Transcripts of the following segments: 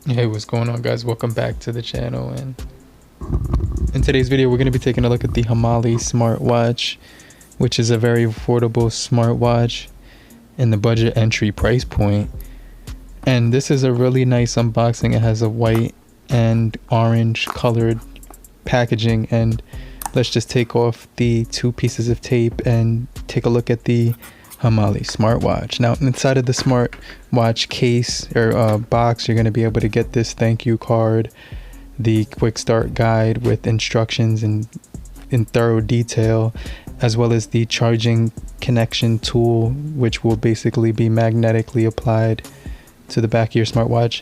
Hey, what's going on, guys? Welcome back to the channel. And in today's video, we're going to be taking a look at the Hamile Smartwatch, which is a very affordable smartwatch in the budget entry price point. And this is a really nice unboxing. It has a white and orange colored packaging. And let's just take off the two pieces of tape and take a look at the Hamile Smartwatch. Now, inside of the smartwatch case or box, you're going to be able to get this thank you card, the quick start guide with instructions and in thorough detail, as well as the charging connection tool, which will basically be magnetically applied to the back of your smartwatch.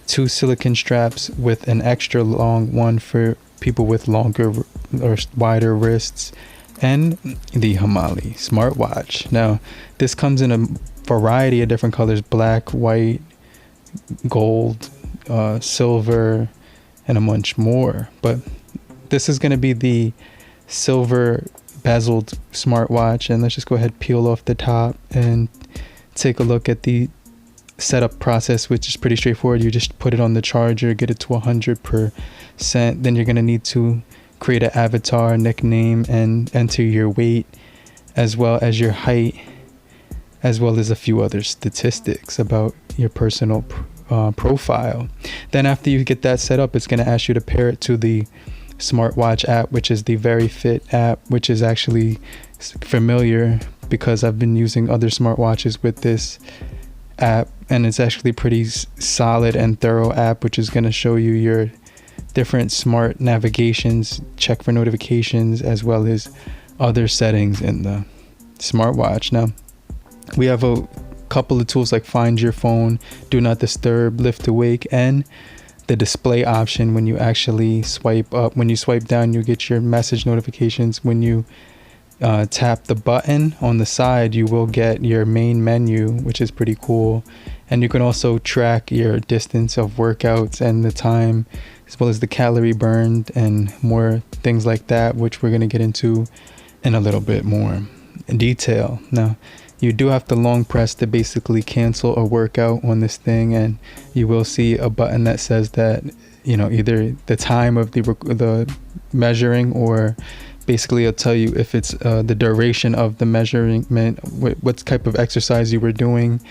Two silicone straps with an extra long one for people with longer or wider wrists, and the Hamile Smartwatch. Now, this comes in a variety of different colors: black, white, gold, silver, and a bunch more. But this is going to be the silver bezeled smartwatch. And let's just go ahead and peel off the top and take a look at the setup process, which is pretty straightforward. You just put it on the charger, get it to 100%. Then you're going to need to create an avatar, nickname, and enter your weight, as well as your height, as well as a few other statistics about your personal profile. Then after you get that set up, it's going to ask you to pair it to the smartwatch app, which is the Very Fit app, which is actually familiar because I've been using other smartwatches with this app, and it's actually pretty solid and thorough app, which is going to show you your different smart navigations, check for notifications, as well as other settings in the smartwatch. Now, we have a couple of tools like find your phone, do not disturb, lift to wake, and the display option. When you actually swipe up, when you swipe down, you get your message notifications. When you tap the button on the side, you will get your main menu, which is pretty cool. And you can also track your distance of workouts and the time, as well as the calorie burned and more things like that, which we're going to get into in a little bit more detail. Now, you do have to long press to basically cancel a workout on this thing, and you will see a button that says that, you know, either the time of the measuring, or basically it'll tell you if it's the duration of the measurement, what type of exercise you were doing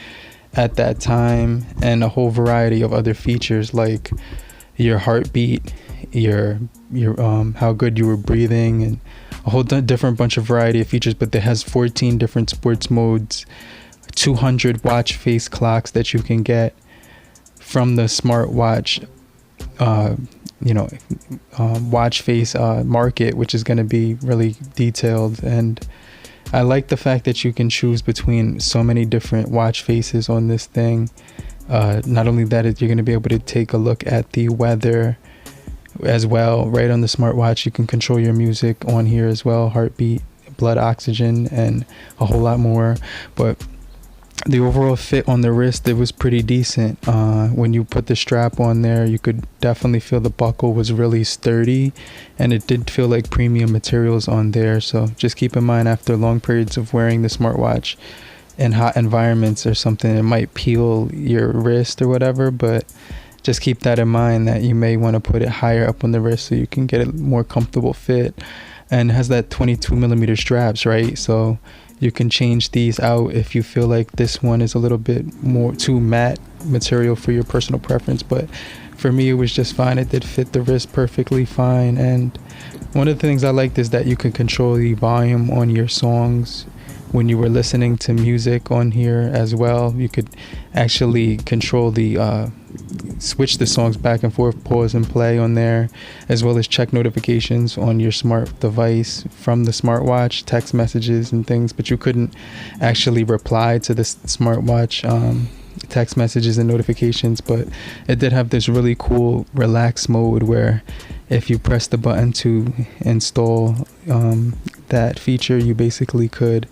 at that time, and a whole variety of other features like your heartbeat, your how good you were breathing, and a whole different bunch of variety of features. But it has 14 different sports modes, 200 watch face clocks that you can get from the smartwatch watch face market, which is going to be really detailed. And I like the fact that you can choose between so many different watch faces on this thing. Not only that, you're going to be able to take a look at the weather as well right on the smartwatch. You can control your music on here as well, heartbeat, blood oxygen, and a whole lot more. But the overall fit on the wrist, it was pretty decent. When you put the strap on there, you could definitely feel the buckle was really sturdy, and it did feel like premium materials on there. So just keep in mind, after long periods of wearing the smartwatch in hot environments or something, it might peel your wrist or whatever, but just keep that in mind, that you may want to put it higher up on the wrist so you can get a more comfortable fit. And it has that 22mm straps, right? So you can change these out if you feel like this one is a little bit more too matte material for your personal preference. But for me, it was just fine. It did fit the wrist perfectly fine. And one of the things I liked is that you can control the volume on your songs when you were listening to music on here as well. You could actually control the switch the songs back and forth, pause and play on there, as well as check notifications on your smart device from the smartwatch, text messages and things. But you couldn't actually reply to the smartwatch text messages and notifications. But it did have this really cool relax mode where if you press the button to install that feature, you basically could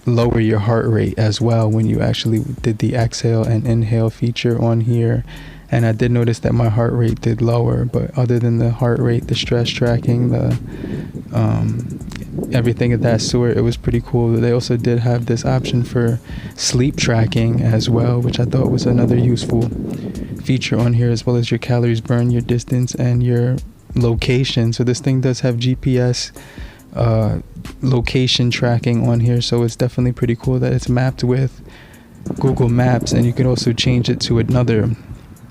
lower your heart rate as well when you actually did the exhale and inhale feature on here. And I did notice that my heart rate did lower, but other than the heart rate, the stress tracking, the everything of that sort, it was pretty cool. They also did have this option for sleep tracking as well, which I thought was another useful feature on here, as well as your calories burned, your distance, and your location. So this thing does have GPS location tracking on here, so it's definitely pretty cool that it's mapped with Google Maps, and you can also change it to another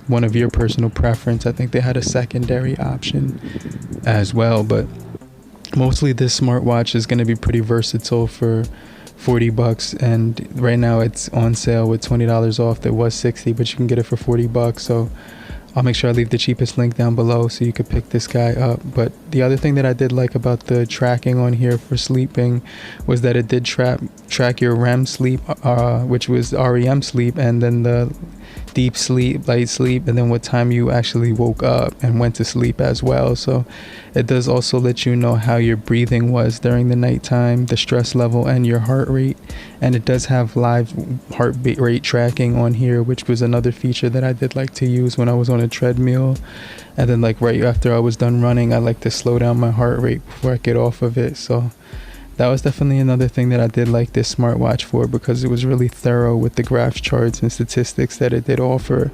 one of your personal preference. I think they had a secondary option as well, but mostly this smartwatch is going to be pretty versatile for $40, and right now it's on sale with $20 off. There was $60, but you can get it for $40. So I'll make sure I leave the cheapest link down below so you could pick this guy up. But the other thing that I did like about the tracking on here for sleeping was that it did track your REM sleep, which was REM sleep, and then the deep sleep, light sleep, and then what time you actually woke up and went to sleep as well. So it does also let you know how your breathing was during the nighttime, the stress level, and your heart rate. And it does have live heart rate tracking on here, which was another feature that I did like to use when I was on a treadmill. And then like right after I was done running, I like to slow down my heart rate before I get off of it. So that was definitely another thing that I did like this smartwatch for, because it was really thorough with the graphs, charts, and statistics that it did offer.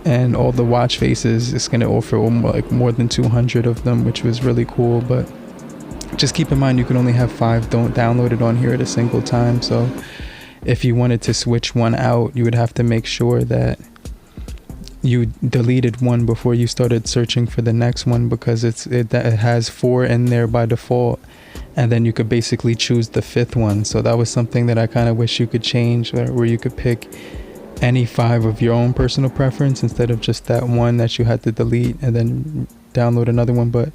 And all the watch faces, it's going to offer like more than 200 of them, which was really cool. But just keep in mind, you can only have 5 downloaded on here at a single time. So if you wanted to switch one out, you would have to make sure that you deleted one before you started searching for the next one, because it has 4 in there by default, and then you could basically choose the 5th one. So that was something that I kind of wish you could change, where you could pick any 5 of your own personal preference instead of just that one that you had to delete and then download another one. But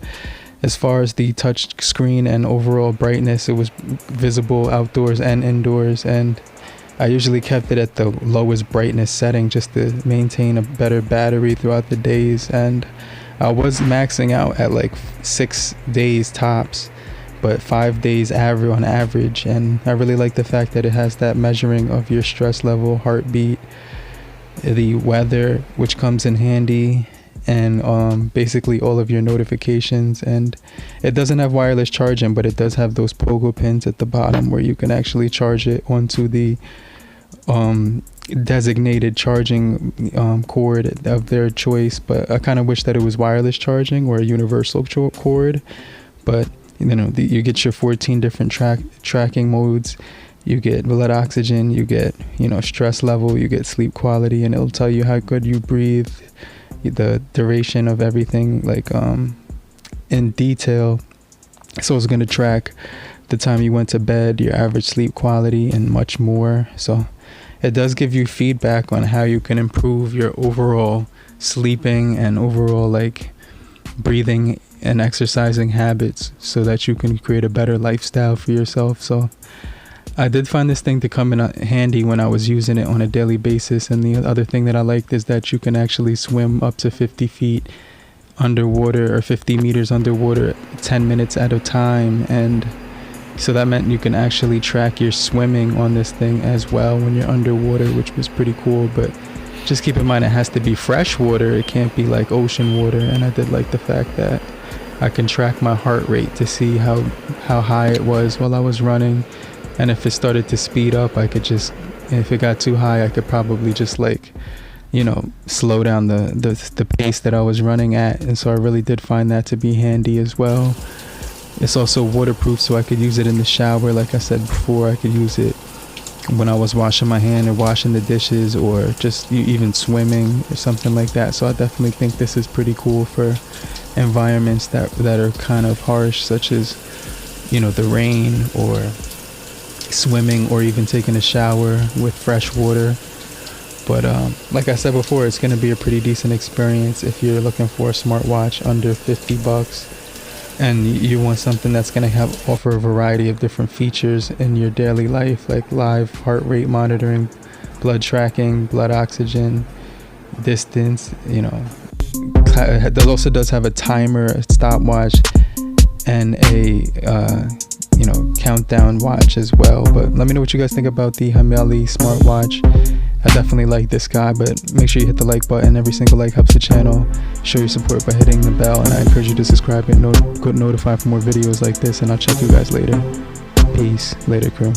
as far as the touch screen and overall brightness, it was visible outdoors and indoors, and I usually kept it at the lowest brightness setting just to maintain a better battery throughout the days. And I was maxing out at like 6 days tops, but 5 days on average. And I really like the fact that it has that measuring of your stress level, heartbeat, the weather, which comes in handy, and basically all of your notifications. And it doesn't have wireless charging, but it does have those pogo pins at the bottom where you can actually charge it onto the designated charging cord of their choice. But I kind of wish that it was wireless charging or a universal cord. But you know, you get your 14 different tracking modes. You get blood oxygen, you get, you know, stress level, you get sleep quality, and it'll tell you how good you breathe, the duration of everything, like in detail. So it's going to track the time you went to bed, your average sleep quality, and much more. So it does give you feedback on how you can improve your overall sleeping and overall like breathing and exercising habits, so that you can create a better lifestyle for yourself. So I did find this thing to come in handy when I was using it on a daily basis. And the other thing that I liked is that you can actually swim up to 50 feet underwater, or 50 meters underwater, 10 minutes at a time. And so that meant you can actually track your swimming on this thing as well when you're underwater, which was pretty cool. But just keep in mind, it has to be fresh water. It can't be like ocean water. And I did like the fact that I can track my heart rate to see how high it was while I was running. And if it started to speed up, I could just, if it got too high, I could probably just like, you know, slow down the pace that I was running at. And so I really did find that to be handy as well. It's also waterproof, so I could use it in the shower. Like I said before, I could use it when I was washing my hand or washing the dishes, or just even swimming or something like that. So I definitely think this is pretty cool for environments that are kind of harsh, such as, you know, the rain, or swimming, or even taking a shower with fresh water. But like I said before, it's going to be a pretty decent experience if you're looking for a smartwatch under $50 and you want something that's going to offer a variety of different features in your daily life, like live heart rate monitoring, blood tracking, blood oxygen, distance. You know, it also does have a timer, a stopwatch, and a countdown watch as well. But let me know what you guys think about the Hamile Smartwatch. I definitely like this guy, but make sure you hit the like button. Every single like helps the channel. Show your support by hitting the bell, and I encourage you to subscribe and get notified for more videos like this, and I'll check you guys later. Peace. Later, crew.